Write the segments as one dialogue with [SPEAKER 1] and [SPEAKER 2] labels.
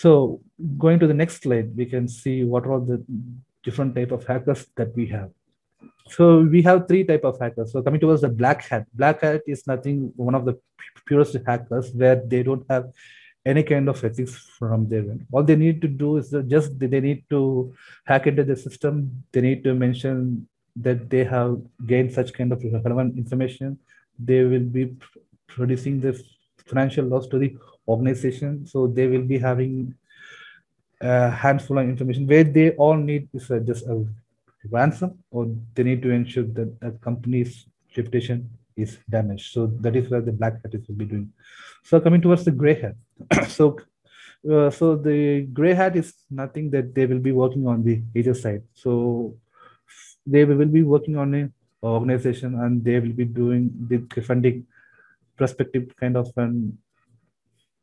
[SPEAKER 1] So going to the next slide, we can see what are the different type of hackers that we have. So we have three type of hackers. So coming towards the black hat. Black hat is nothing, one of the purest hackers where they don't have any kind of ethics from their end. All they need to do is just they need to hack into the system. They need to mention that they have gained such kind of relevant information. They will be producing the financial loss to the organization. So they will be having a handful of information where they all need is just a ransom, or they need to ensure that a company's reputation is damaged. So that is where the black hat is will be doing. So coming towards the gray hat. So the gray hat is nothing that they will be working on the either side. So they will be working on a organization and they will be doing the funding perspective kind of an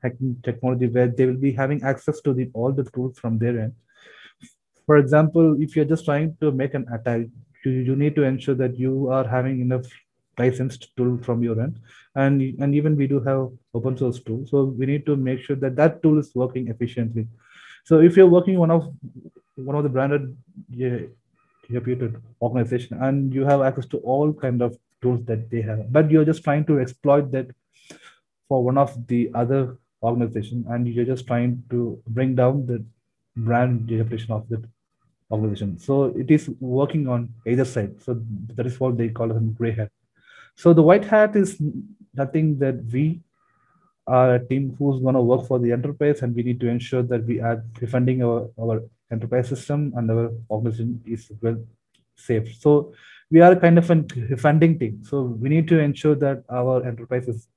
[SPEAKER 1] hacking technology where they will be having access to the all the tools from their end. For example, if you're just trying to make an attack, you need to ensure that you are having enough licensed tool from your end, and even we do have open source tool, so we need to make sure that that tool is working efficiently. So if you're working one of the branded, yeah, reputed organization and you have access to all kind of tools that they have, but you're just trying to exploit that for one of the other organization, and you're just trying to bring down the brand reputation of the organization. So it is working on either side. So that is what they call it gray hat. So the white hat is nothing that we are a team who's going to work for the enterprise, and we need to ensure that we are defending our enterprise system and our organization is well safe. So we are kind of a defending team. So we need to ensure that our enterprise is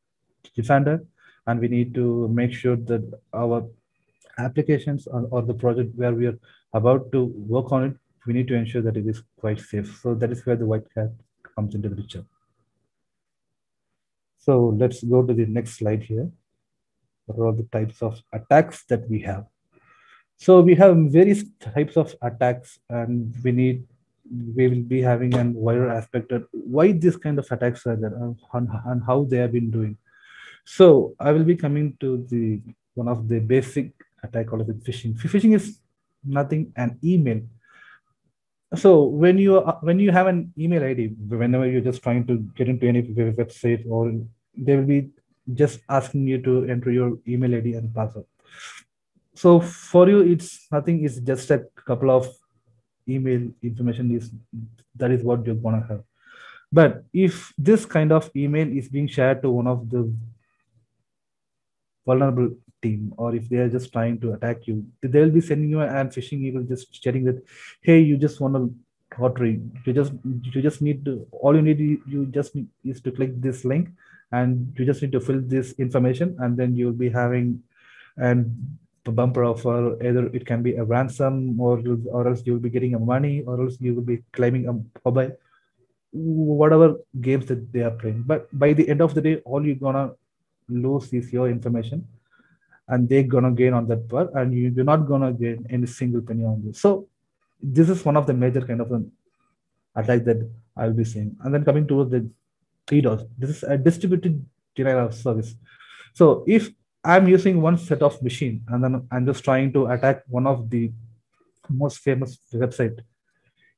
[SPEAKER 1] defended, and we need to make sure that our applications or the project where we are about to work on it, we need to ensure that it is quite safe. So that is where the white hat comes into the picture. So let's go to the next slide here. What are the types of attacks that we have? So we have various types of attacks, and we will be having an wider aspect of why this kind of attacks are there and how they have been doing. So I will be coming to the one of the basic attack called as phishing. Phishing is nothing an email. So when you have an email ID, whenever you're just trying to get into any website, or they will be just asking you to enter your email ID and password. So for you, it's nothing. It's just a couple of email information is that is what you're gonna have. But if this kind of email is being shared to one of the vulnerable team, or if they are just trying to attack you, they'll be sending you an phishing email just stating that, hey, you just want to lottery, you just need to, all you need, you just need is to click this link, and you just need to fill this information, and then you'll be having and bumper offer. Either it can be a ransom, or else you'll be getting a money, or else you will be claiming a mobile, whatever games that they are playing. But by the end of the day, all you're gonna lose is your information, and they're gonna gain on that part, and you're not gonna gain any single penny on this. So this is one of the major kind of an attack that I'll be seeing. And then coming towards the DDoS, this is a distributed denial of service. So if I'm using one set of machine and then I'm just trying to attack one of the most famous website,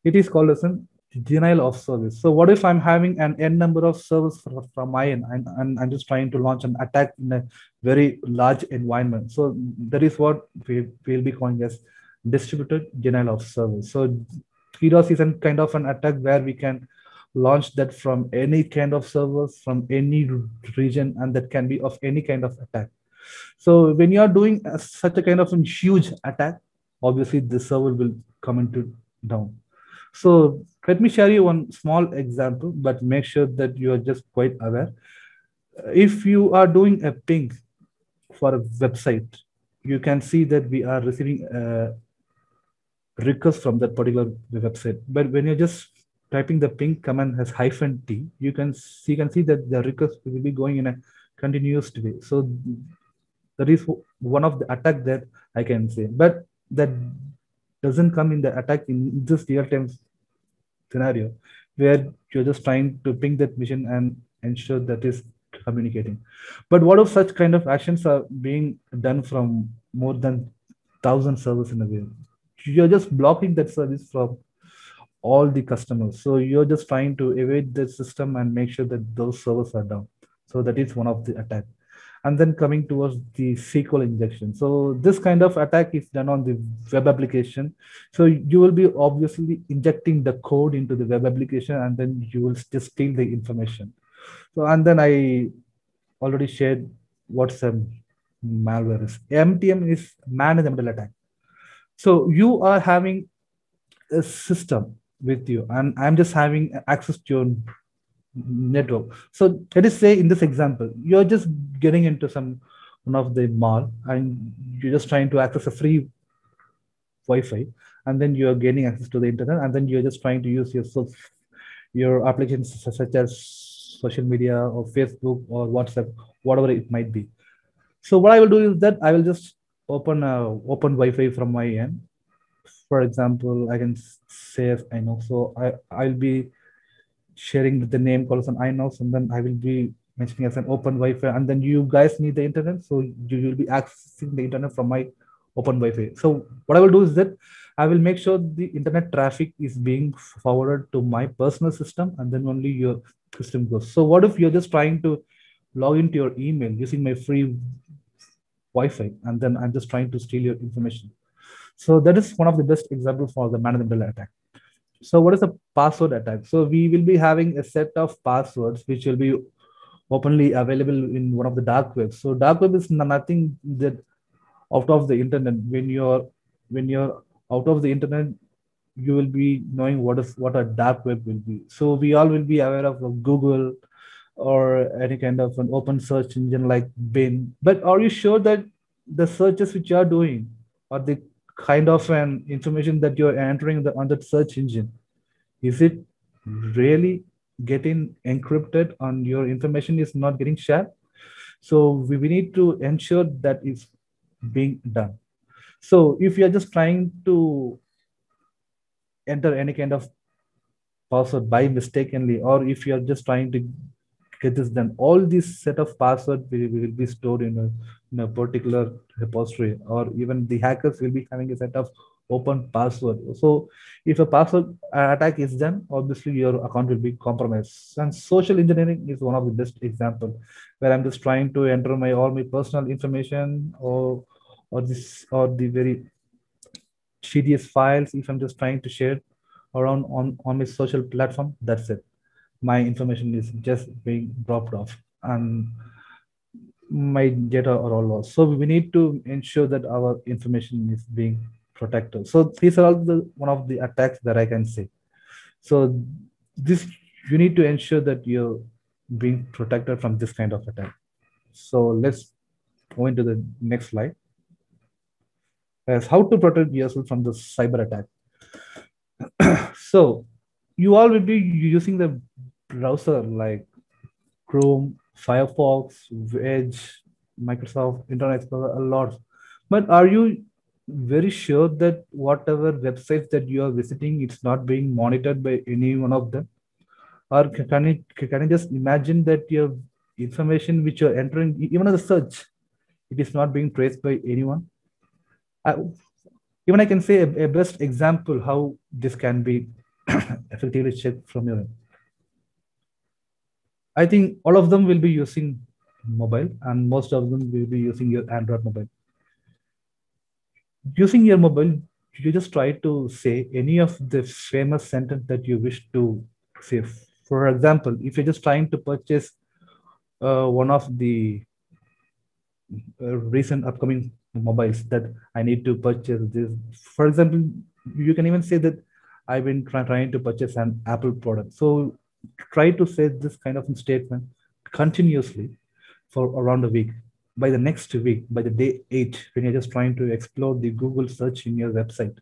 [SPEAKER 1] it is called as a denial of service. So what if I'm having an n number of servers from my end, and I'm just trying to launch an attack in a very large environment? So that is what we'll be calling as distributed denial of service. So DDoS is a kind of an attack where we can launch that from any kind of servers from any region, and that can be of any kind of attack. So when you are doing such a kind of a huge attack, obviously the server will come into down. So let me share you one small example, but make sure that you are just quite aware. If you are doing a ping for a website, you can see that we are receiving a request from that particular website. But when you're just typing the ping command as -t, you can see that the request will be going in a continuous way. So that is one of the attack that I can say. But that doesn't come in the attack in this real-time scenario where you're just trying to ping that mission and ensure that is communicating. But what if such kind of actions are being done from more than thousand servers in a way. You're just blocking that service from all the customers. So you're just trying to evade the system and make sure that those servers are down. So that is one of the attack. And then coming towards the SQL injection. So this kind of attack is done on the web application. So you will be obviously injecting the code into the web application, and then you will just steal the information. So, and then I already shared what's a malware is. MTM is man in the middle attack. So you are having a system with you, and I'm just having access to your network. So let us say in this example, you're just getting into some one of the mall, and you're just trying to access a free Wi-Fi, and then you're gaining access to the internet, and then you're just trying to use your applications such as social media or Facebook or WhatsApp, whatever it might be. So what I will do is that I will just open Wi-Fi from my end. For example, I can say I know. So I'll be sharing the name calls on iNows, and then I will be mentioning as an open Wi-Fi, and then you guys need the internet, so you will be accessing the internet from my open Wi-Fi. So what I will do is that I will make sure the internet traffic is being forwarded to my personal system, and then only your system goes. So what if you're just trying to log into your email using my free Wi-Fi, and then I'm just trying to steal your information? So that is one of the best examples for the man-in-the-middle attack. So what is a password attack? So we will be having a set of passwords which will be openly available in one of the dark web. So dark web is nothing that out of the internet. When you're out of the internet, you will be knowing what a dark web will be. So we all will be aware of Google or any kind of an open search engine like Bing. But are you sure that the searches which you are doing, or the kind of an information that you're entering on that search engine, is it really getting encrypted and your information is not getting shared? So we need to ensure that it's being done. So if you're just trying to enter any kind of password by mistakenly, or if you're just trying to get this done, all these set of password will be stored in a particular repository, or even the hackers will be having a set of open password. So if a password attack is done, obviously your account will be compromised. And social engineering is one of the best example, where I'm just trying to enter all my personal information, or the very tedious files. If I'm just trying to share around on my social platform, that's it, my information is just being dropped off, and my data are all lost. So we need to ensure that our information is being protected. So these are all the one of the attacks that I can say. So this, you need to ensure that you're being protected from this kind of attack. So let's go into the next slide, as how to protect yourself from the cyber attack. So you all will be using the browser like Chrome, Firefox, Edge, Microsoft, Internet Explorer a lot. But are you very sure that whatever websites that you are visiting, it's not being monitored by any one of them? Or can you just imagine that your information which you're entering, even as a search, it is not being traced by anyone? I, Even I can say a best example how this can be effectively checked from your end. I think all of them will be using mobile, and most of them will be using your Android mobile. Using your mobile, you just try to say any of the famous sentence that you wish to say. For example, if you're just trying to purchase one of the recent upcoming mobiles, that I need to purchase this. For example, you can even say that I've been trying to purchase an Apple product. So try to say this kind of statement continuously for around a week. By the next week, by the day 8, when you're just trying to explore the Google search in your website,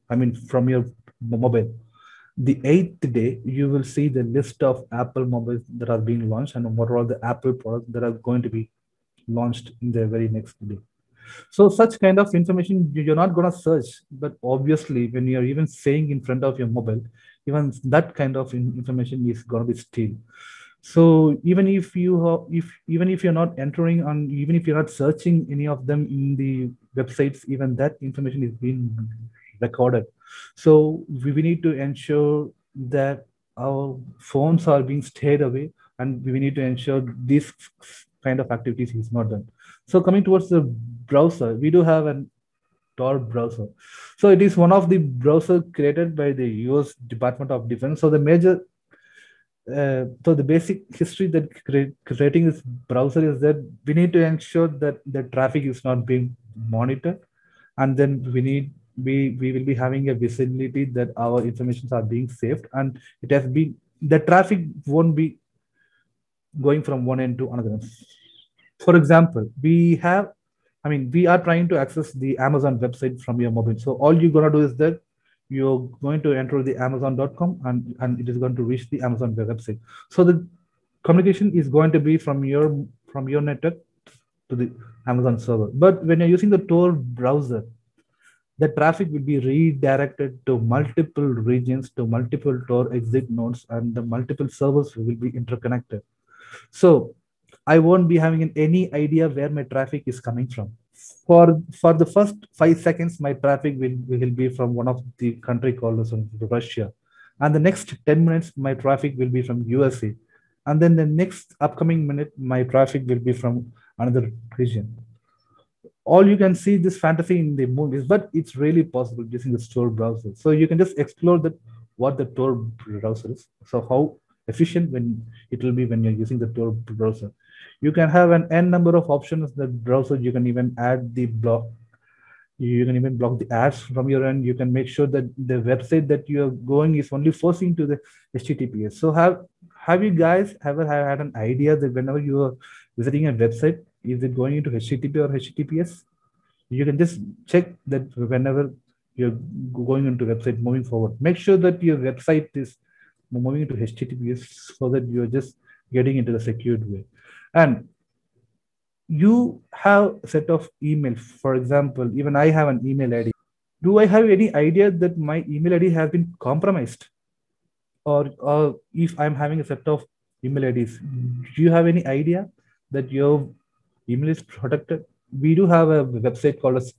[SPEAKER 1] I mean, from your mobile, the 8th day, you will see the list of Apple mobiles that are being launched, and what are all the Apple products that are going to be launched in the very next day. So such kind of information you're not going to search, but obviously when you're even saying in front of your mobile, even that kind of information is going to be steal. So even if you're not entering on, even if you're not searching any of them in the websites, even that information is being recorded. So we need to ensure that our phones are being stayed away, and we need to ensure this kind of activities is not done. So coming towards the browser, we do have an Tor browser. So it is one of the browser created by the US Department of Defense. So the major so the basic history that creating this browser is that we need to ensure that the traffic is not being monitored, and then we will be having a visibility that our informations are being saved, and it has been the traffic won't be going from one end to another end. For example, we are trying to access the Amazon website from your mobile. So all you're gonna do is that you're going to enter the Amazon.com, and it is going to reach the Amazon website. So the communication is going to be from your network to the Amazon server. But when you're using the Tor browser, the traffic will be redirected to multiple regions, to multiple Tor exit nodes, and the multiple servers will be interconnected. So I won't be having any idea where my traffic is coming from. For the first 5 seconds, my traffic will be from one of the country called as Russia, and the next 10 minutes, my traffic will be from USA, and then the next upcoming minute, my traffic will be from another region. All you can see this fantasy in the movies, but it's really possible using the Tor browser. So you can just explore that what the Tor browser is. So how efficient when it will be when you're using the Tor browser. You can have an n number of options in the browser. You can even add the block. You can even block the ads from your end. You can make sure that the website that you're going is only forcing to the HTTPS. So have you guys ever had an idea that whenever you are visiting a website, is it going into HTTP or HTTPS? You can just check that whenever you're going into website moving forward. Make sure that your website is moving into HTTPS so that you're just getting into the secured way. And you have a set of email. For example, even I have an email ID. Do I have any idea that my email ID has been compromised? Or if I'm having a set of email IDs, do you have any idea that your email is protected? We do have a website called as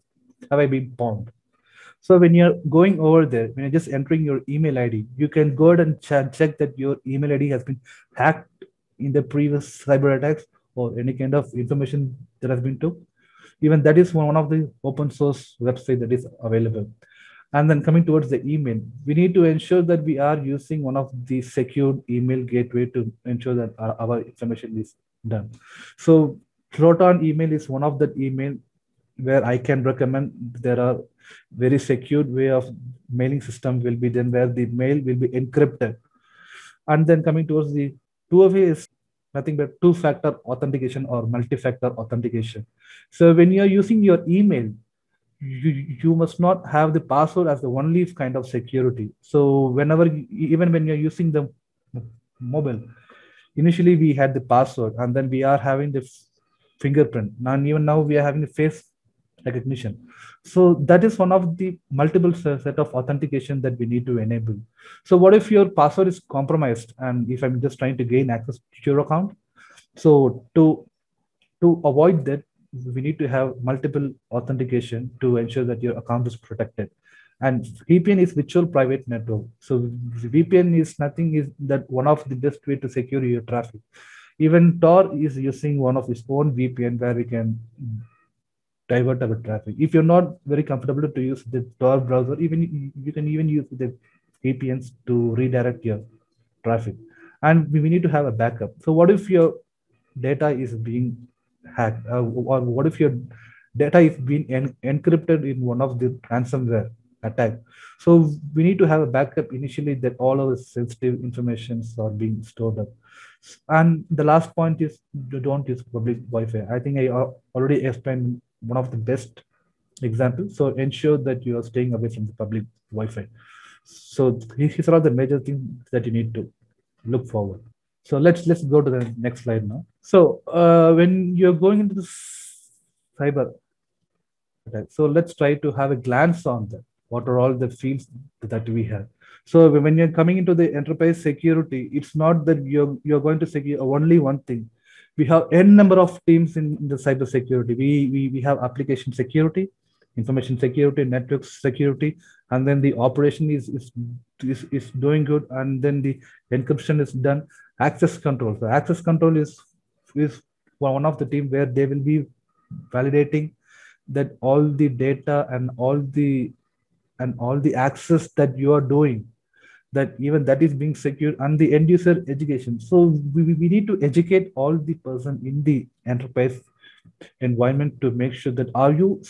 [SPEAKER 1] Have I Been Pwned? So when you're going over there, when you're just entering your email ID, you can go ahead and check that your email ID has been hacked in the previous cyber attacks or any kind of information that has been took. Even that is one of the open source website that is available. And then coming towards the email, we need to ensure that we are using one of the secured email gateway to ensure that our information is done. So Proton email is one of the email where I can recommend. There are very secured way of mailing system will be then where the mail will be encrypted. And then coming towards the 2FA is nothing but two-factor authentication or multi-factor authentication. So when you're using your email, you must not have the password as the only kind of security. So whenever, even when you're using the mobile, initially we had the password, and then we are having the fingerprint. Now even now we are having the face recognition. So that is one of the multiple set of authentication that we need to enable. So what if your password is compromised, and if I'm just trying to gain access to your account? So to avoid that, we need to have multiple authentication to ensure that your account is protected. And VPN is virtual private network. So VPN is nothing is that one of the best way to secure your traffic. Even Tor is using one of its own VPN where we can divert our traffic. If you're not very comfortable to use the Tor browser, even you can even use the VPNs to redirect your traffic. And we need to have a backup. So what if your data is being hacked, or what if your data is being encrypted in one of the ransomware attack? So we need to have a backup initially that all our sensitive informations are being stored up. And the last point is don't use public Wi-Fi. I think I already explained one of the best examples. So ensure that you are staying away from the public Wi-Fi. So these are all the major things that you need to look forward. So let's go to the next slide now. So when you're going into the cyber attack, so let's try to have a glance on that. What are all the fields that we have? So when you're coming into the enterprise security, it's not that you're going to secure only one thing. We have n number of teams in the cyber security. We have application security, information security, network security, and then the operation is doing good, and then the encryption is done. Access control. So access control is one of the team where they will be validating that all the data and all the access that you are doing, that even that is being secured, and the end user education. So we need to educate all the person in the enterprise environment to make sure that are you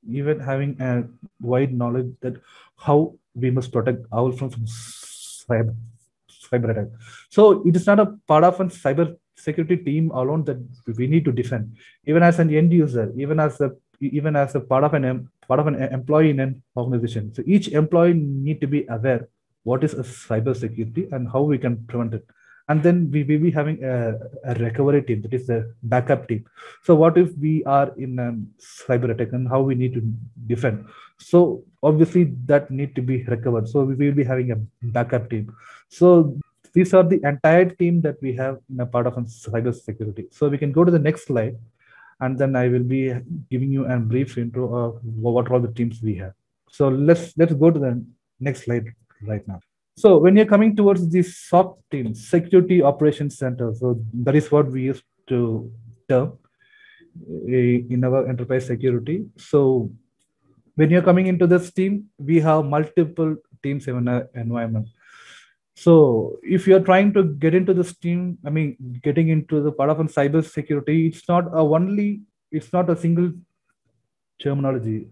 [SPEAKER 1] even having a wide knowledge that how we must protect ourselves from cyber attack. So it is not a part of a cyber security team alone that we need to defend. Even as an end user, even as a part of an employee in an organization. So each employee need to be aware what is a cyber security and how we can prevent it. And then we will be having a recovery team, that is the backup team. So what if we are in a cyber attack and how we need to defend? So obviously that need to be recovered. So we will be having a backup team. So these are the entire team that we have in a part of cyber security. So we can go to the next slide, and then I will be giving you a brief intro of what all the teams we have. So let's go to the next slide right now. So when you're coming towards the SOC team, Security Operations Center, so that is what we used to term in our enterprise security. So when you're coming into this team, we have multiple teams in our environment. So if you're trying to get into this team, I mean, getting into the part of cyber security, it's not a single terminology.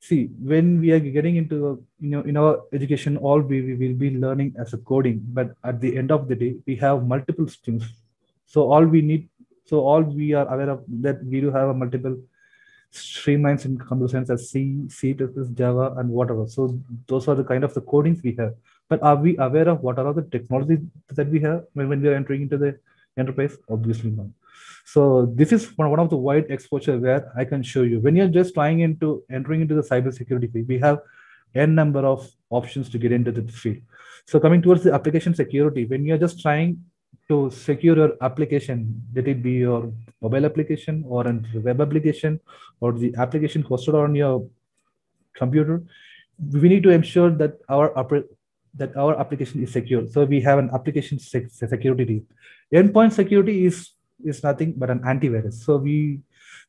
[SPEAKER 1] See, when we are getting into in our education, all we will be learning as a coding, but at the end of the day, we have multiple streams. So all we are aware of that we do have a multiple streamlines in computer science as C++, Java, and whatever. So those are the kind of the codings we have. But are we aware of what are the technologies that we have when we are entering into the enterprise? Obviously not. So this is one of the wide exposure where I can show you. When you're just entering into the cybersecurity field, we have n number of options to get into the field. So coming towards the application security, when you're just trying to secure your application, let it be your mobile application or a web application or the application hosted on your computer, we need to ensure that our application is secure. So we have an application security team. Endpoint security is nothing but an antivirus.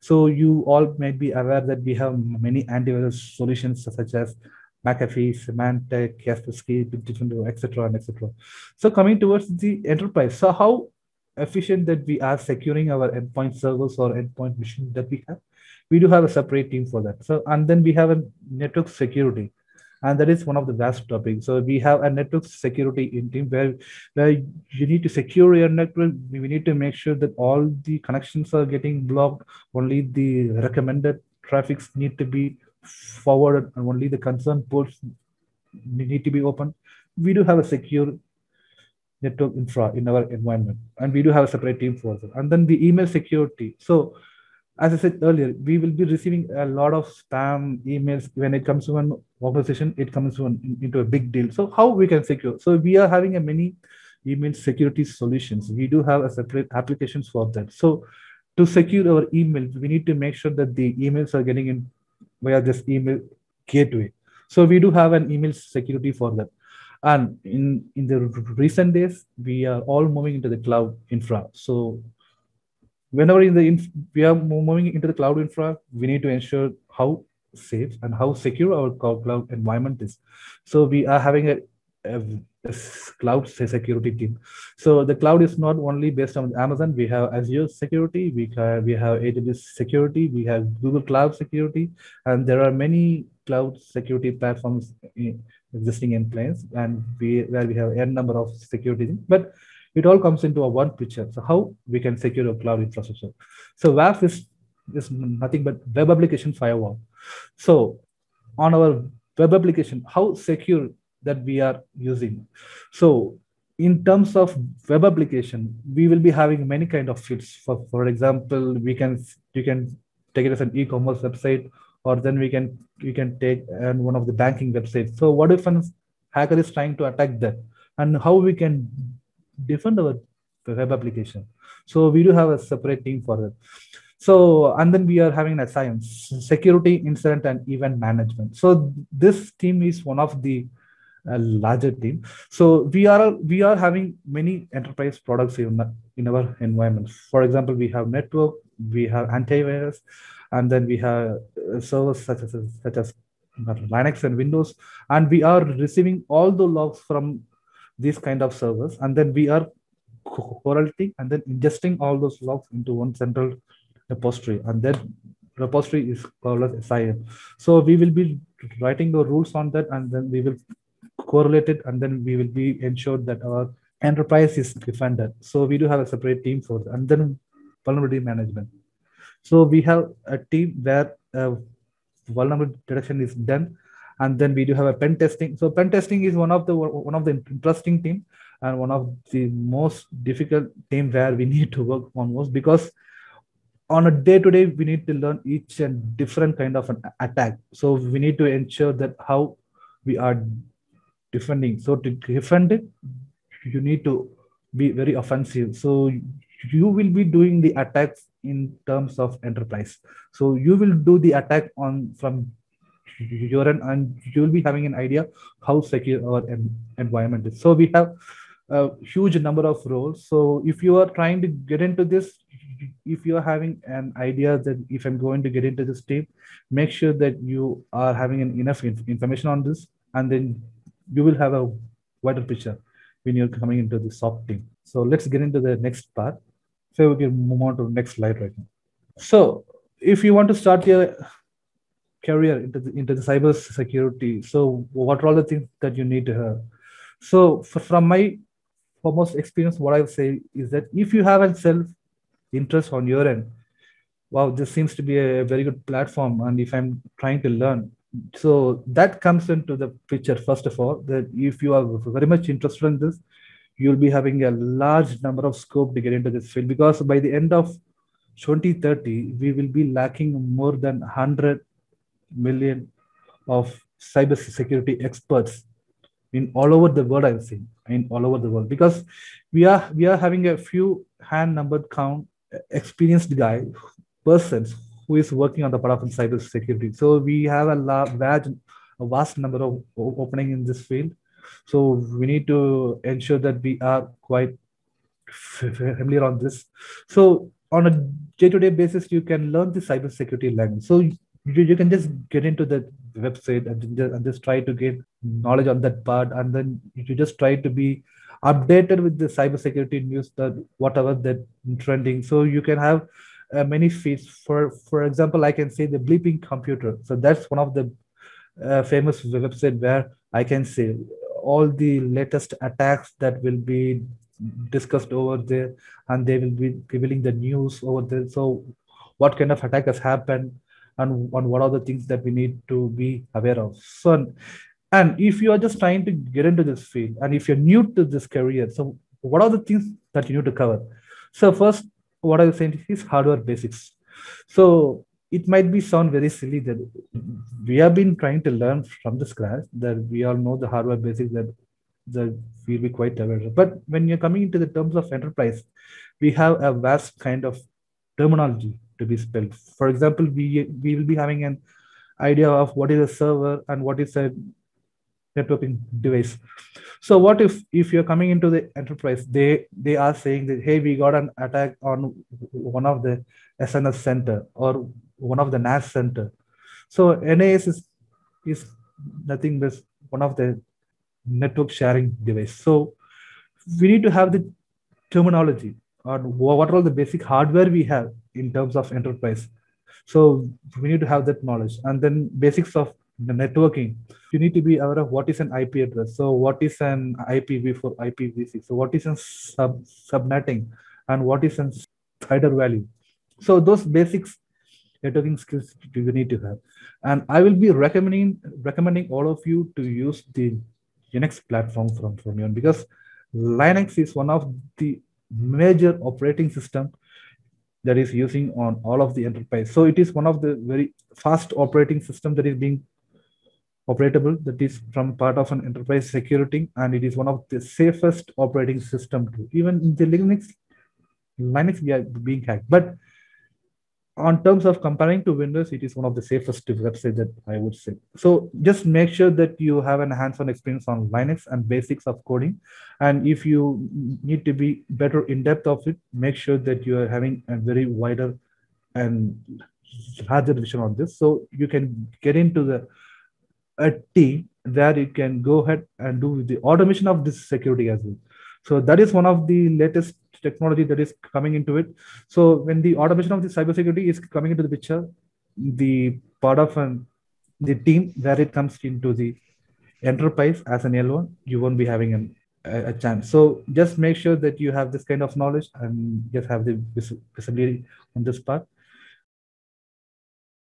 [SPEAKER 1] So you all might be aware that we have many antivirus solutions such as McAfee, Symantec, Kaspersky, Bitdefender, etc. and etc. So coming towards the enterprise, so how efficient that we are securing our endpoint servers or endpoint machine that we have? We do have a separate team for that. So and then we have a network security, and that is one of the vast topics. So we have a network security in team where you need to secure your network. We need to make sure that all the connections are getting blocked. Only the recommended traffics need to be forwarded, and only the concerned ports need to be open. We do have a secure network infra in our environment, and we do have a separate team for that. And then the email security. So as I said earlier, we will be receiving a lot of spam emails. When it comes to an organization, it comes into a big deal. So how we can secure? So we are having a many email security solutions. We do have a separate applications for that. So to secure our email, we need to make sure that the emails are getting in via this email gateway. So we do have an email security for that. And in the recent days, we are all moving into the cloud infra. So whenever we are moving into the cloud infra, we need to ensure how safe and how secure our cloud environment is. So we are having a cloud security team. So the cloud is not only based on Amazon. We have Azure security, we have AWS security, we have Google Cloud security, and there are many cloud security platforms existing in place, and where we have n number of security. But it all comes into a one picture. So how we can secure a cloud infrastructure? So WAF is nothing but web application firewall. So on our web application, how secure that we are using? So in terms of web application, we will be having many kind of fields. For example, you can take it as an e-commerce website, or then we can take one of the banking websites. So what if hacker is trying to attack that, and how we can defend our web application. So we do have a separate team for that. So, and then we are having a science, security, incident, and event management. So this team is one of the larger team. So we are having many enterprise products in our environment. For example, we have network, we have antivirus, and then we have servers such as Linux and Windows, and we are receiving all the logs from these kind of servers, and then we are correlating and then ingesting all those logs into one central repository, and that repository is called as SIM. So we will be writing the rules on that, and then we will correlate it, and then we will be ensured that our enterprise is defended. So we do have a separate team for that. And then vulnerability management. So we have a team where vulnerability detection is done, and then we do have a pen testing. So pen testing is one of the interesting team, and one of the most difficult team where we need to work on most, because on a day-to-day we need to learn each and different kind of an attack. So we need to ensure that how we are defending. So to defend it, you need to be very offensive. So you will be doing the attacks in terms of enterprise. So you will do the attack on from your end, and you will be having an idea how secure our environment is. So we have a huge number of roles. So if you are trying to get into this, if you are having an idea that if I'm going to get into this team, make sure that you are having enough information on this, and then you will have a wider picture when you're coming into the SOC team. So let's get into the next part. So we can move on to the next slide right now. So if you want to start your career into the cyber security, so what are all the things that you need to have? So from my foremost experience, what I would say is that if you have a self interest on your end, wow, this seems to be a very good platform. And if I'm trying to learn, so that comes into the picture. First of all, that if you are very much interested in this, you'll be having a large number of scope to get into this field, because by the end of 2030, we will be lacking more than 100 million of cyber security experts in all over the world. I've seen in all over the world, because we are having a few hand numbered count experienced persons who is working on the part of cyber security. So we have a vast number of opening in this field. So we need to ensure that we are quite familiar on this. So on a day-to-day basis, you can learn the cybersecurity language. So you can just get into the website and just try to get knowledge on that part, and then you just try to be updated with the cybersecurity news, that whatever that trending. So you can have many feeds. For example, I can say the bleeping computer. So that's one of the famous website where I can say all the latest attacks that will be discussed over there, and they will be revealing the news over there. So what kind of attack has happened, and what are the things that we need to be aware of. So, and if you are just trying to get into this field, and if you're new to this career, so what are the things that you need to cover? So first, what I was saying is hardware basics. So it might be sound very silly that we have been trying to learn from the scratch, that we all know the hardware basics, that we'll be quite aware of. But when you're coming into the terms of enterprise, we have a vast kind of terminology to be spelled. For example, we will be having an idea of what is a server and what is a networking device. So what if you're coming into the enterprise, they are saying that, hey, we got an attack on one of the SNS center or one of the NAS center. So NAS is nothing but one of the network sharing device. So we need to have the terminology on what are all the basic hardware we have in terms of enterprise. So we need to have that knowledge, and then basics of the networking. You need to be aware of what is an IP address. So what is an IPv4, IPv6? So what is a subnetting, and what is a header value? So those basics networking skills you need to have. And I will be recommending all of you to use the Linux platform from you, because Linux is one of the major operating system that is using on all of the enterprise. So it is one of the very fast operating system that is being operatable, that is from part of an enterprise security, and it is one of the safest operating system too. Even in the Linux we are being hacked, but on terms of comparing to Windows, it is one of the safest websites that I would say. So just make sure that you have an hands-on experience on Linux and basics of coding. And if you need to be better in depth of it, make sure that you are having a very wider and larger vision on this. So you can get into a team where you can go ahead and do the automation of this security as well. So that is one of the latest technology that is coming into it. So when the automation of the cybersecurity is coming into the picture, the part of the team where it comes into the enterprise as an L1, you won't be having a chance. So just make sure that you have this kind of knowledge and just have the visibility on this part.